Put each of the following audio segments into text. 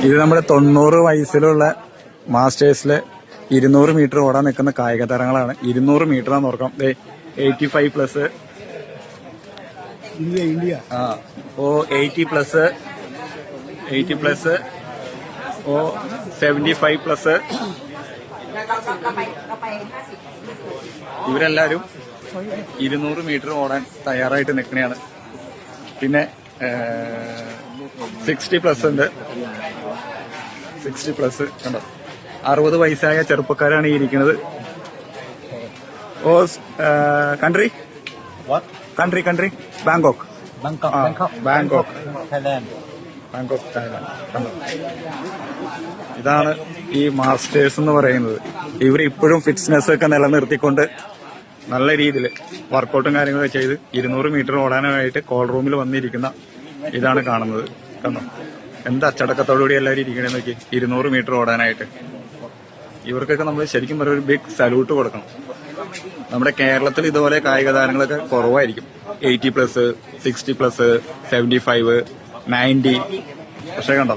ഇത് നമ്മുടെ 90 വയസ്സിലുള്ള മാസ്റ്റേഴ്സിലെ 200 മീറ്റർ ഓടാൻ നിൽക്കുന്ന കായിക താരങ്ങളാണ്. 200 മീറ്റർ ആണെന്ന് ഓർക്കാം. 85+. ആ ഓ 80+, 80+, ഓ 75+. ഇവരെല്ലാരും 200 മീറ്റർ ഓടാൻ തയ്യാറായിട്ട് നിൽക്കണയാണ്. പിന്നെ 60+ ഉണ്ട്. 60+ കണ്ടോ, 60 വയസ്സായ ചെറുപ്പക്കാരാണ് ഈ ഇരിക്കുന്നത്. ഓ country country Bangkok. Bangkok Thailand. കണ്ടോ, ഇതാണ് ഈ മാസ്റ്റേഴ്സ് എന്ന് പറയുന്നത്. ഇവർ ഇപ്പോഴും ഫിറ്റ്നസ് ഒക്കെ നിലനിർത്തിക്കൊണ്ട് നല്ല രീതിയിൽ വർക്കൗട്ടും കാര്യങ്ങളൊക്കെ ചെയ്ത് 200 മീറ്റർ ഓടാനായിട്ട് കോൾ റൂമിൽ വന്നിരിക്കുന്ന ഇതാണ് കാണുന്നത്. കണ്ടോ, എന്താ അച്ചടക്കത്തോടുകൂടി എല്ലാവരും ഇരിക്കണേന്ന് നോക്കി 200 മീറ്റർ ഓടാനായിട്ട്. ഇവർക്കൊക്കെ നമ്മൾ ശരിക്കും പറഞ്ഞ ഒരു ബിഗ് സല്യൂട്ട് കൊടുക്കണം. നമ്മുടെ കേരളത്തിൽ ഇതുപോലെ കായിക താരങ്ങളൊക്കെ കുറവായിരിക്കും. 80+, 60+, 75, 90. പക്ഷെ കണ്ടോ,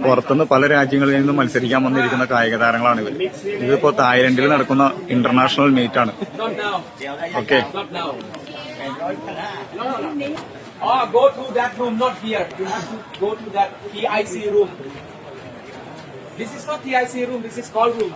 പുറത്തുനിന്ന് പല രാജ്യങ്ങളിൽ നിന്നും മത്സരിക്കാൻ വന്നിരിക്കുന്ന കായിക താരങ്ങളാണ് ഇവർ. ഇതിപ്പോ തായ്ലൻഡിൽ നടക്കുന്ന ഇന്റർനാഷണൽ മീറ്റ് ആണ്. Okay, go to that room, not here. You have to go to that TIC room. This is not TIC room, this is call room.